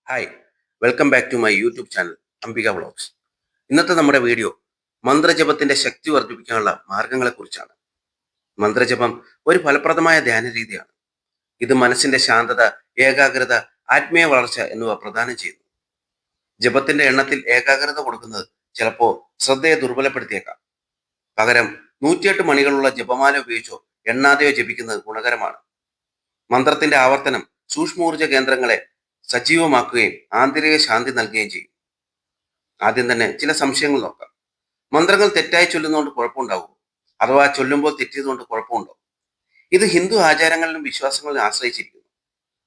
Hi, welcome back to my YouTube channel Ambika vlogs. ഇന്നത്തെ നമ്മുടെ video മന്ത്രജപത്തിന്റെ ശക്തി വർദ്ധിപ്പിക്കാനുള്ള മാർഗങ്ങളെക്കുറിച്ചാണ്. മന്ത്രജപം ഒരു ഫലപ്രദമായ ധ്യാന രീതിയാണ്. ഇത് മനസ്സിന്റെ ശാന്തത, ഏകാഗ്രത, ആത്മീയ വളർച്ച എന്നിവ പ്രദാനം ചെയ്യുന്നു. ജപത്തിന്റെ എണ്ണത്തിൽ ഏകാഗ്രത കൊടുക്കുന്നത് ചിലപ്പോൾ ശ്രദ്ധയെ ദുർബലപ്പെടുത്തിയേക്കാം. പകരം 108 മണികളുള്ള ജപമാല ഉപയോഗിച്ചോ എണ്ണാതെയോ ജപിക്കുന്നത് ഗുണകരമാണ്. മന്ത്രത്തിന്റെ ആവർത്തനം സൂക്ഷ്മോർജ കേന്ദ്രങ്ങളെ സജീവമാക്കുകയും ആന്തരിക ശാന്തി നൽകുകയും ചെയ്യും. ആദ്യം തന്നെ ചില സംശയങ്ങൾ നോക്കാം. മന്ത്രങ്ങൾ തെറ്റായി ചൊല്ലുന്നതുകൊണ്ട് കുഴപ്പമുണ്ടാവും, അഥവാ ചൊല്ലുമ്പോൾ തെറ്റിയതുകൊണ്ട് കുഴപ്പമുണ്ടോ? ഇത് ഹിന്ദു ആചാരങ്ങളിലും വിശ്വാസങ്ങളിലും ആശ്രയിച്ചിരിക്കുന്നു.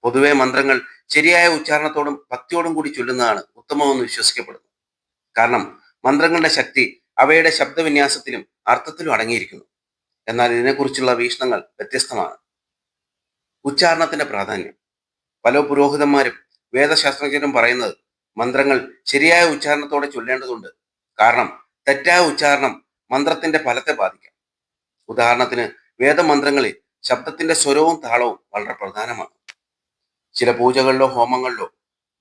പൊതുവെ മന്ത്രങ്ങൾ ശരിയായ ഉച്ചാരണത്തോടും ഭക്തിയോടും കൂടി ചൊല്ലുന്നതാണ് ഉത്തമമെന്ന് വിശ്വസിക്കപ്പെടുന്നു. കാരണം മന്ത്രങ്ങളുടെ ശക്തി അവയുടെ ശബ്ദവിന്യാസത്തിലും അർത്ഥത്തിലും അടങ്ങിയിരിക്കുന്നു. എന്നാൽ ഇതിനെക്കുറിച്ചുള്ള വീക്ഷണങ്ങൾ വ്യത്യസ്തമാണ്. ഉച്ചാരണത്തിന്റെ പ്രാധാന്യം. പല പുരോഹിതന്മാരും വേദശാസ്ത്രജ്ഞരും പറയുന്നത് മന്ത്രങ്ങൾ ശരിയായ ഉച്ചാരണത്തോടെ ചൊല്ലേണ്ടതുണ്ട്. കാരണം തെറ്റായ ഉച്ചാരണം മന്ത്രത്തിന്റെ ഫലത്തെ ബാധിക്കാം. ഉദാഹരണത്തിന്, വേദമന്ത്രങ്ങളിൽ ശബ്ദത്തിന്റെ സ്വരവും താളവും വളരെ പ്രധാനമാണ്. ചില പൂജകളിലോ ഹോമങ്ങളിലോ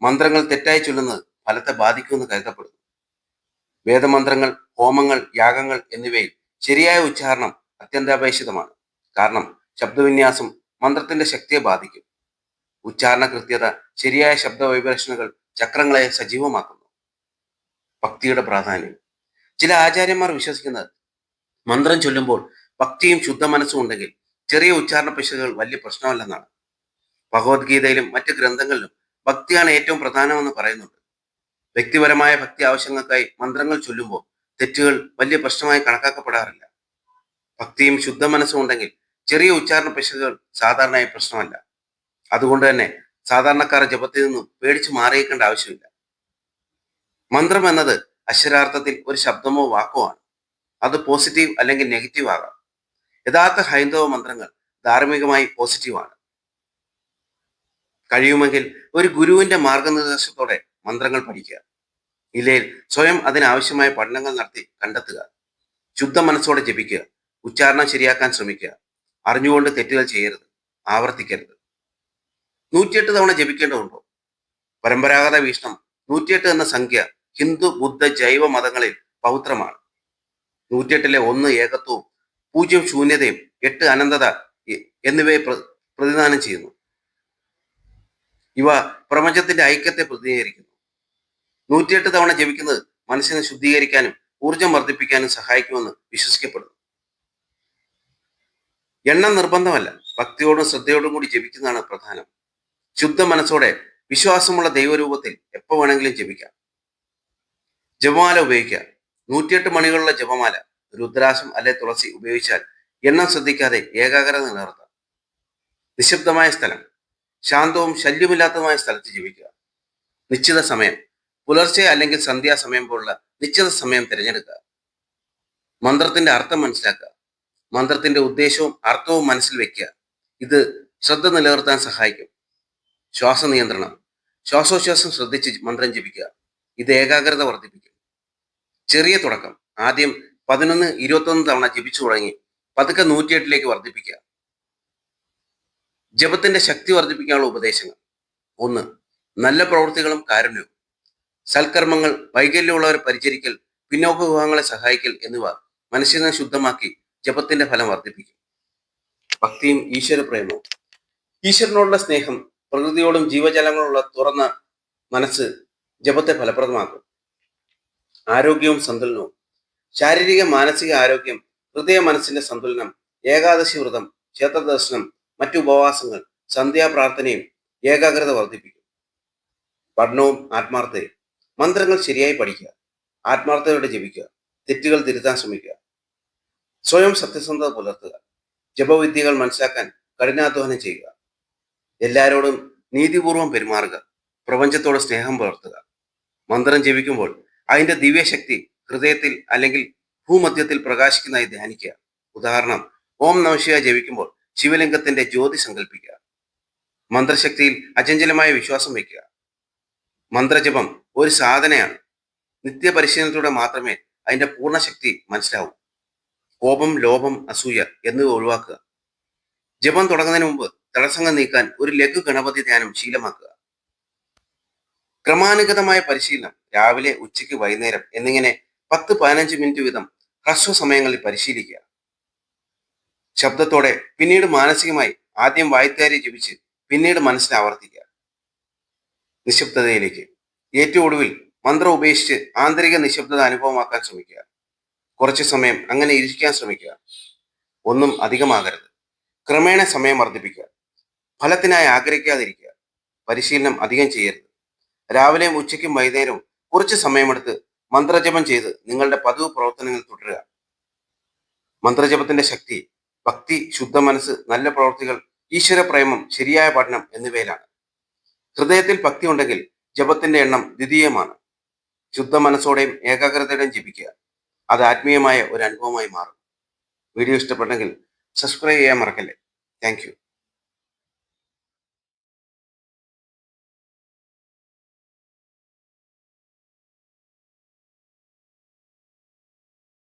മന്ത്രങ്ങൾ തെറ്റായി ചൊല്ലുന്നത് ഫലത്തെ ബാധിക്കുമെന്ന് കരുതപ്പെടുന്നു. വേദമന്ത്രങ്ങൾ, ഹോമങ്ങൾ, യാഗങ്ങൾ എന്നിവയിൽ ശരിയായ ഉച്ചാരണം അത്യന്താപേക്ഷിതമാണ്. കാരണം ശബ്ദവിന്യാസം മന്ത്രത്തിന്റെ ശക്തിയെ ബാധിക്കും. ഉച്ചാരണ കൃത്യത, ശരിയായ ശബ്ദ വൈബ്രേഷനുകൾ ചക്രങ്ങളെ സജീവമാക്കുന്നു. ഭക്തിയുടെ പ്രാധാന്യം. ചില ആചാര്യന്മാർ വിശ്വസിക്കുന്നത് മന്ത്രം ചൊല്ലുമ്പോൾ ഭക്തിയും ശുദ്ധ മനസ്സും ഉണ്ടെങ്കിൽ ചെറിയ ഉച്ചാരണ പിശകുകൾ വലിയ പ്രശ്നമല്ലെന്നാണ്. ഭഗവത്ഗീതയിലും മറ്റ് ഗ്രന്ഥങ്ങളിലും ഭക്തിയാണ് ഏറ്റവും പ്രധാനമെന്ന് പറയുന്നുണ്ട്. വ്യക്തിപരമായ ഭക്തി ആവശ്യങ്ങൾക്കായി മന്ത്രങ്ങൾ ചൊല്ലുമ്പോൾ തെറ്റുകൾ വലിയ പ്രശ്നമായി കണക്കാക്കപ്പെടാറില്ല. ഭക്തിയും ശുദ്ധ മനസ്സും ഉണ്ടെങ്കിൽ ചെറിയ ഉച്ചാരണ പിശകുകൾ സാധാരണയായി പ്രശ്നമല്ല. അതുകൊണ്ട് തന്നെ സാധാരണക്കാർ ജപത്തിൽ നിന്നും പേടിച്ച് മാറിയേക്കേണ്ട ആവശ്യമില്ല. മന്ത്രം എന്നത് അക്ഷരാർത്ഥത്തിൽ ഒരു ശബ്ദമോ വാക്കോ ആണ്. അത് പോസിറ്റീവ് അല്ലെങ്കിൽ നെഗറ്റീവ് ആകാം. യഥാർത്ഥ ഹൈന്ദവ മന്ത്രങ്ങൾ ധാർമ്മികമായി പോസിറ്റീവാണ്. കഴിയുമെങ്കിൽ ഒരു ഗുരുവിന്റെ മാർഗനിർദ്ദേശത്തോടെ മന്ത്രങ്ങൾ പഠിക്കുക. ഇല്ലെങ്കിൽ സ്വയം അതിനാവശ്യമായ പഠനങ്ങൾ നടത്തി കണ്ടെത്തുക. ശുദ്ധ മനസ്സോടെ ജപിക്കുക. ഉച്ചാരണം ശരിയാക്കാൻ ശ്രമിക്കുക. അറിഞ്ഞുകൊണ്ട് തെറ്റുകൾ ചെയ്യരുത്, ആവർത്തിക്കരുത്. 108 തവണ ജപിക്കേണ്ടതുണ്ടോ? പരമ്പരാഗത വീക്ഷണം 108 എന്ന സംഖ്യ ഹിന്ദു, ബുദ്ധ, ജൈവ മതങ്ങളിൽ പവിത്രമാണ്. 108 1 ഏകത്വവും 0 ശൂന്യതയും 8 അനന്തത എന്നിവയെ പ്രതിദാനം ചെയ്യുന്നു. ഇവ പ്രപഞ്ചത്തിന്റെ ഐക്യത്തെ പ്രതിനിധീകരിക്കുന്നു. 108 തവണ ജപിക്കുന്നത് മനസ്സിനെ ശുദ്ധീകരിക്കാനും ഊർജം വർദ്ധിപ്പിക്കാനും സഹായിക്കുമെന്ന് വിശ്വസിക്കപ്പെടുന്നു. എണ്ണം നിർബന്ധമല്ല, ഭക്തിയോടും ശ്രദ്ധയോടും കൂടി ജപിക്കുന്നതാണ് പ്രധാനം. ശുദ്ധ മനസ്സോടെ വിശ്വാസമുള്ള ദൈവരൂപത്തിൽ എപ്പോൾ വേണമെങ്കിലും ജപിക്കാം. ജപമാല ഉപയോഗിക്കുക. 108 മണികളുള്ള ജപമാല, രുദ്രാക്ഷം അല്ലെ തുളസി ഉപയോഗിച്ചാൽ എണ്ണം ശ്രദ്ധിക്കാതെ ഏകാഗ്രത നിലനിർത്താം. നിശബ്ദമായ സ്ഥലം, ശാന്തവും ശല്യമില്ലാത്തതുമായ സ്ഥലത്ത് ജപിക്കുക. നിശ്ചിത സമയം, പുലർച്ചെ അല്ലെങ്കിൽ സന്ധ്യാസമയം പോലുള്ള നിശ്ചിത സമയം തിരഞ്ഞെടുക്കുക. മന്ത്രത്തിന്റെ അർത്ഥം മനസ്സിലാക്കുക. മന്ത്രത്തിന്റെ ഉദ്ദേശവും അർത്ഥവും മനസ്സിൽ വെക്കുക. ഇത് ശ്രദ്ധ നിലനിർത്താൻ സഹായിക്കും. ശ്വാസ നിയന്ത്രണം. ശ്വാസോച്ഛ്വാസം ശ്രദ്ധിച്ച് മന്ത്രം ജപിക്കുക. ഇത് ഏകാഗ്രത വർദ്ധിപ്പിക്കും. ചെറിയ തുടക്കം. ആദ്യം 11, 21 തവണ ജപിച്ചു തുടങ്ങി പതുക്കെ 108 വർദ്ധിപ്പിക്കുക. ജപത്തിന്റെ ശക്തി വർദ്ധിപ്പിക്കാനുള്ള ഉപദേശങ്ങൾ. 1. നല്ല പ്രവൃത്തികളും കാരുണ്യവും. സൽക്കർമ്മങ്ങൾ, വൈകല്യമുള്ളവരെ പരിചരിക്കൽ, പിന്നോക്ക വിഭാഗങ്ങളെ സഹായിക്കൽ എന്നിവ മനുഷ്യനെ ശുദ്ധമാക്കി ജപത്തിന്റെ ഫലം വർദ്ധിപ്പിക്കും. ഭക്തിയും ഈശ്വരപ്രേമവും. ഈശ്വരനോടുള്ള സ്നേഹം, പ്രകൃതിയോടും ജീവജാലങ്ങളോടുള്ള തുറന്ന മനസ്സ് ജപത്തെ ഫലപ്രദമാക്കും. ആരോഗ്യവും സന്തുലനവും. ശാരീരിക മാനസിക ആരോഗ്യം, ഹൃദയ മനസ്സിന്റെ സന്തുലനം, ഏകാദശി വ്രതം, ക്ഷേത്ര ദർശനം, മറ്റു ഉപവാസങ്ങൾ, സന്ധ്യാപ്രാർത്ഥനയും ഏകാഗ്രത വർദ്ധിപ്പിക്കും. പഠനവും ആത്മാർത്ഥതയും. മന്ത്രങ്ങൾ ശരിയായി പഠിക്കുക. ആത്മാർത്ഥതയോടെ ജപിക്കുക. തെറ്റുകൾ തിരുത്താൻ ശ്രമിക്കുക. സ്വയം സത്യസന്ധത പുലർത്തുക. ജപവിദ്യകൾ മനസ്സിലാക്കാൻ കഠിനാധ്വാനം ചെയ്യുക. എല്ലാവരോടും നീതിപൂർവം പെരുമാറുക. പ്രപഞ്ചത്തോട് സ്നേഹം പുലർത്തുക. മന്ത്രം ജപിക്കുമ്പോൾ അതിന്റെ ദിവ്യശക്തി ഹൃദയത്തിൽ അല്ലെങ്കിൽ ഭൂമധ്യത്തിൽ പ്രകാശിക്കുന്നതായി ധ്യാനിക്കുക. ഉദാഹരണം, ഓം നമഃശിവായ ജപിക്കുമ്പോൾ ശിവലിംഗത്തിന്റെ ജ്യോതി സങ്കല്പിക്കുക. മന്ത്രശക്തിയിൽ അചഞ്ചലമായ വിശ്വാസം വയ്ക്കുക. മന്ത്രജപം ഒരു സാധനയാണ്. നിത്യപരിശീലനത്തിലൂടെ മാത്രമേ അതിന്റെ പൂർണ്ണശക്തി മനസ്സിലാവൂ. കോപം, ലോഭം, അസൂയ എന്നിവ ഒഴിവാക്കുക. ജപം തുടങ്ങുന്നതിന് മുമ്പ് തടസ്സങ്ങൾ നീക്കാൻ ഒരു ലഘു ഗണപതി ധ്യാനം ശീലമാക്കുക. ക്രമാനുഗതമായ പരിശീലനം രാവിലെ, ഉച്ചയ്ക്ക്, വൈകുന്നേരം എന്നിങ്ങനെ 10-15 മിനിറ്റ് വീതം ഹ്രസ്വ സമയങ്ങളിൽ പരിശീലിക്കുക. ശബ്ദത്തോടെ, പിന്നീട് മാനസികമായി, ആദ്യം വായ്ത്താരി ജപിച്ച് പിന്നീട് മനസ്സിൽ ആവർത്തിക്കുക. നിശബ്ദതയിലേക്ക്. ഏറ്റവും ഒടുവിൽ മന്ത്രം ഉപേക്ഷിച്ച് ആന്തരിക നിശബ്ദത അനുഭവമാക്കാൻ ശ്രമിക്കുക. കുറച്ചു സമയം അങ്ങനെ ഇരിക്കാൻ ശ്രമിക്കുക. ഒന്നും അധികമാകരുത്. ക്രമേണ സമയം വർദ്ധിപ്പിക്കുക. ഫലത്തിനായി ആഗ്രഹിക്കാതിരിക്കുക. പരിശീലനം അധികം ചെയ്യരുത്. രാവിലെയും ഉച്ചയ്ക്കും വൈകുന്നേരവും കുറച്ച് സമയമെടുത്ത് മന്ത്രജപം ചെയ്ത് നിങ്ങളുടെ പതിവ് പ്രവർത്തനങ്ങൾ തുടരുക. മന്ത്രജപത്തിന്റെ ശക്തി ഭക്തി, ശുദ്ധ മനസ്സ്, നല്ല പ്രവൃത്തികൾ, ഈശ്വര പ്രേമം, ശരിയായ പഠനം എന്നിവയിലാണ്. ഹൃദയത്തിൽ ഭക്തി ഉണ്ടെങ്കിൽ ജപത്തിന്റെ എണ്ണം ദ്വിതീയമാണ്. ശുദ്ധ മനസ്സോടെയും ഏകാഗ്രതയോടെയും ജപിക്കുക. അത് ആത്മീയമായ ഒരു അനുഭവമായി മാറും. വീഡിയോ ഇഷ്ടപ്പെട്ടെങ്കിൽ സബ്സ്ക്രൈബ് ചെയ്യാൻ മറക്കല്ലേ. Thank you.